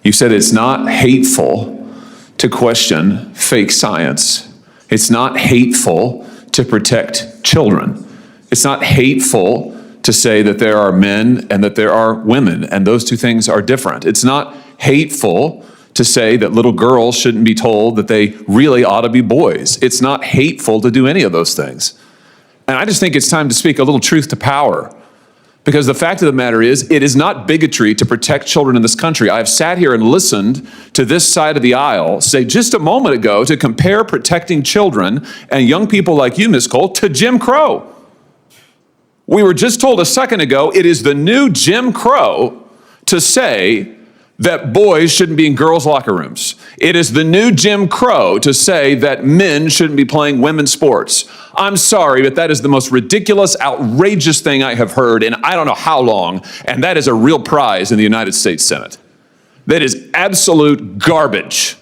You said it's not hateful to question fake science. It's not hateful to protect children. It's not hateful to say that there are men and that there are women, and those two things are different. It's not hateful to say that little girls shouldn't be told that they really ought to be boys. It's not hateful to do any of those things. And I just think it's time to speak a little truth to power. Because the fact of the matter is, it is not bigotry to protect children in this country. I've sat here and listened to this side of the aisle say just a moment ago to compare protecting children and young people like you, Ms. Cole, to Jim Crow. We were just told a second ago, it is the new Jim Crow to say that boys shouldn't be in girls' locker rooms. It is the new Jim Crow to say that men shouldn't be playing women's sports. I'm sorry, but that is the most ridiculous, outrageous thing I have heard in I don't know how long, and that is a real prize in the United States Senate. That is absolute garbage.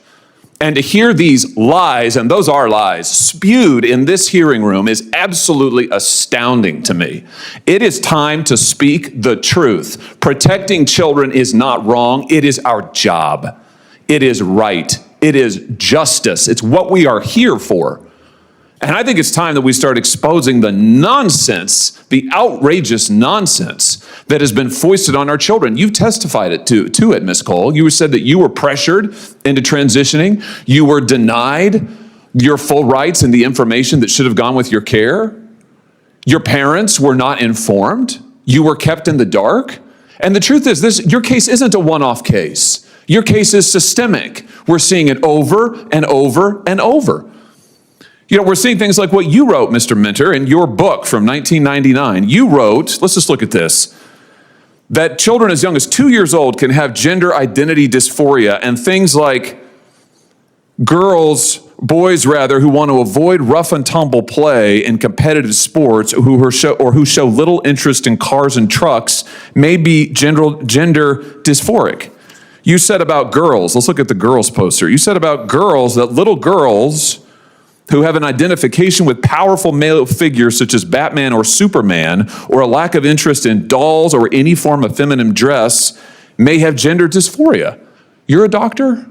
And to hear these lies, and those are lies, spewed in this hearing room is absolutely astounding to me. It is time to speak the truth. Protecting children is not wrong. It is our job. It is right. It is justice. It's what we are here for. And I think it's time that we start exposing the nonsense, the outrageous nonsense that has been foisted on our children. You've testified to it, Ms. Cole. You said that you were pressured into transitioning. You were denied your full rights and the information that should have gone with your care. Your parents were not informed. You were kept in the dark. And the truth is, your case isn't a one-off case. Your case is systemic. We're seeing it over and over and over. You know, we're seeing things like what you wrote, Mr. Minter, in your book from 1999. You wrote, let's just look at this, that children as young as 2 years old can have gender identity dysphoria and things like boys rather, who want to avoid rough and tumble play in competitive sports who show little interest in cars and trucks may be gender dysphoric. You said about girls, let's look at the girls poster. You said about girls that little girls who have an identification with powerful male figures such as Batman or Superman, or a lack of interest in dolls or any form of feminine dress, may have gender dysphoria. You're a doctor?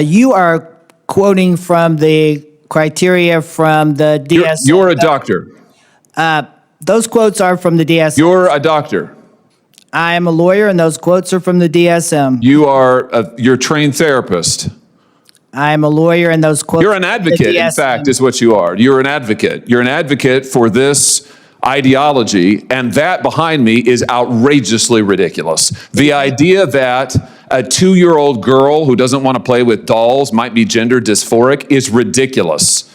You are quoting from the criteria from the DSM. You're a doctor. Those quotes are from the DSM. You're a doctor. I am a lawyer, and those quotes are from the DSM. You're a trained therapist. I am a lawyer, and those quotes. You're an advocate, in fact, is what you are. You're an advocate. You're an advocate for this ideology, and that behind me is outrageously ridiculous. The idea that a 2-year-old girl who doesn't want to play with dolls might be gender dysphoric is ridiculous.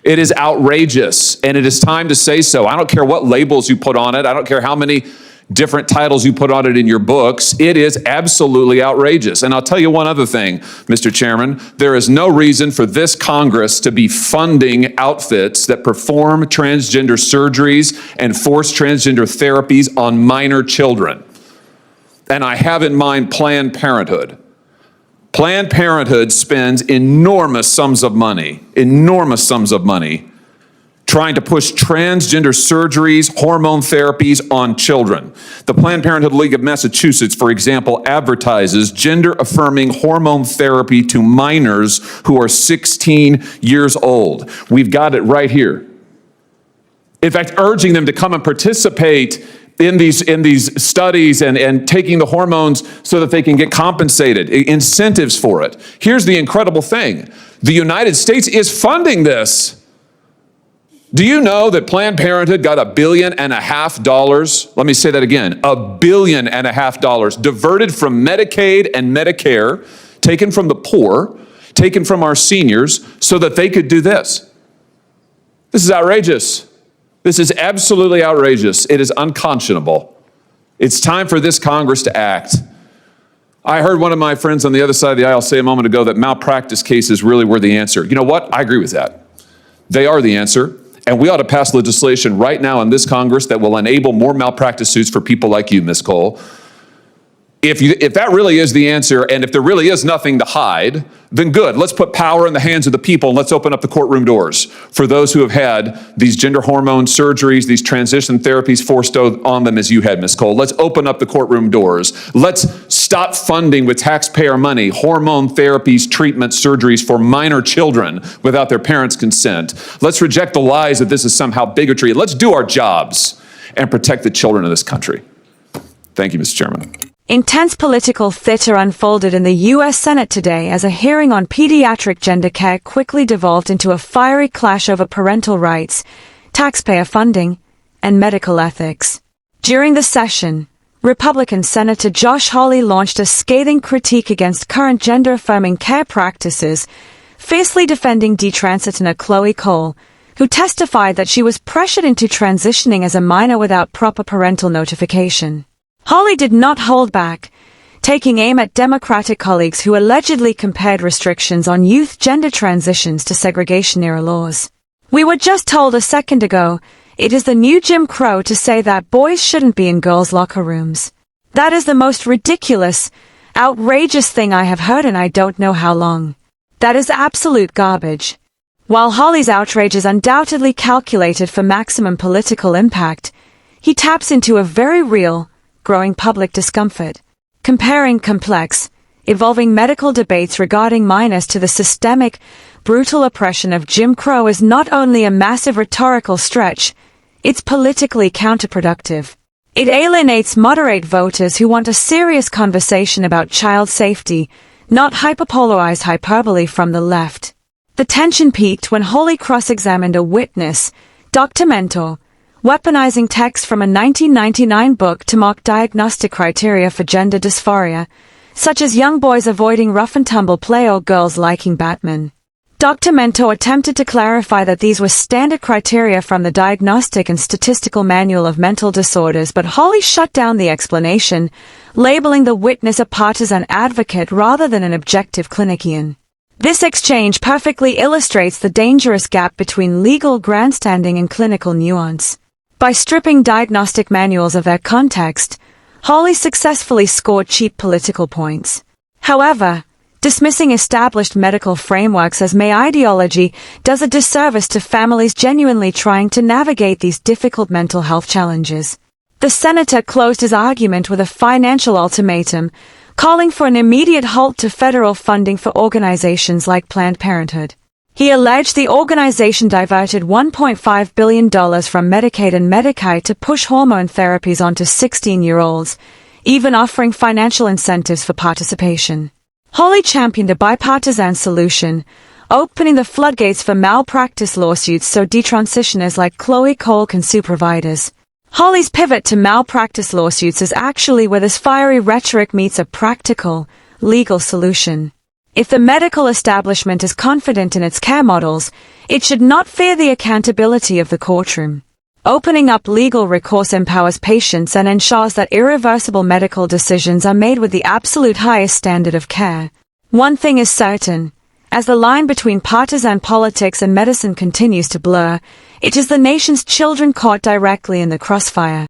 It is outrageous, and it is time to say so. I don't care what labels you put on it. I don't care how many different titles you put on it in your books. It is absolutely outrageous. And I'll tell you one other thing, Mr. Chairman. There is no reason for this Congress to be funding outfits that perform transgender surgeries and force transgender therapies on minor children. And I have in mind Planned Parenthood. Planned Parenthood spends enormous sums of money trying to push transgender surgeries, hormone therapies on children. The Planned Parenthood League of Massachusetts, for example, advertises gender-affirming hormone therapy to minors who are 16 years old. We've got it right here. In fact, urging them to come and participate in these studies and taking the hormones so that they can get compensated, incentives for it. Here's the incredible thing. The United States is funding this. Do you know that Planned Parenthood got $1.5 billion? Let me say that again, $1.5 billion diverted from Medicaid and Medicare, taken from the poor, taken from our seniors, so that they could do this. This is outrageous. This is absolutely outrageous. It is unconscionable. It's time for this Congress to act. I heard one of my friends on the other side of the aisle say a moment ago that malpractice cases really were the answer. You know what? I agree with that. They are the answer. And we ought to pass legislation right now in this Congress that will enable more malpractice suits for people like you, Ms. Cole. If that really is the answer, and if there really is nothing to hide, then good. Let's put power in the hands of the people, and let's open up the courtroom doors for those who have had these gender hormone surgeries, these transition therapies forced on them as you had, Ms. Cole. Let's open up the courtroom doors. Let's stop funding with taxpayer money hormone therapies, treatments, surgeries for minor children without their parents' consent. Let's reject the lies that this is somehow bigotry. Let's do our jobs and protect the children of this country. Thank you, Mr. Chairman. Intense political theater unfolded in the U.S. Senate today as a hearing on pediatric gender care quickly devolved into a fiery clash over parental rights, taxpayer funding, and medical ethics. During the session, Republican Senator Josh Hawley launched a scathing critique against current gender-affirming care practices, fiercely defending detransitioner Chloe Cole, who testified that she was pressured into transitioning as a minor without proper parental notification. Hawley did not hold back, taking aim at Democratic colleagues who allegedly compared restrictions on youth gender transitions to segregation-era laws. We were just told a second ago, it is the new Jim Crow to say that boys shouldn't be in girls' locker rooms. That is the most ridiculous, outrageous thing I have heard in I don't know how long. That is absolute garbage. While Hawley's outrage is undoubtedly calculated for maximum political impact, he taps into a very real, growing public discomfort. Comparing complex, evolving medical debates regarding minors to the systemic, brutal oppression of Jim Crow is not only a massive rhetorical stretch, it's politically counterproductive. It alienates moderate voters who want a serious conversation about child safety, not hyperpolarized hyperbole from the left. The tension peaked when Hawley cross-examined a witness, Dr. Mentor, weaponizing text from a 1999 book to mock diagnostic criteria for gender dysphoria, such as young boys avoiding rough-and-tumble play or girls liking Batman. Dr. Mentor attempted to clarify that these were standard criteria from the Diagnostic and Statistical Manual of Mental Disorders, but Hawley shut down the explanation, labeling the witness a partisan advocate rather than an objective clinician. This exchange perfectly illustrates the dangerous gap between legal grandstanding and clinical nuance. By stripping diagnostic manuals of their context, Hawley successfully scored cheap political points. However, dismissing established medical frameworks as May ideology does a disservice to families genuinely trying to navigate these difficult mental health challenges. The senator closed his argument with a financial ultimatum, calling for an immediate halt to federal funding for organizations like Planned Parenthood. He alleged the organization diverted $1.5 billion from Medicaid and Medicaid to push hormone therapies onto 16-year-olds, even offering financial incentives for participation. Hawley championed a bipartisan solution, opening the floodgates for malpractice lawsuits so detransitioners like Chloe Cole can sue providers. Hawley's pivot to malpractice lawsuits is actually where this fiery rhetoric meets a practical, legal solution. If the medical establishment is confident in its care models, it should not fear the accountability of the courtroom. Opening up legal recourse empowers patients and ensures that irreversible medical decisions are made with the absolute highest standard of care. One thing is certain, as the line between partisan politics and medicine continues to blur, it is the nation's children caught directly in the crossfire.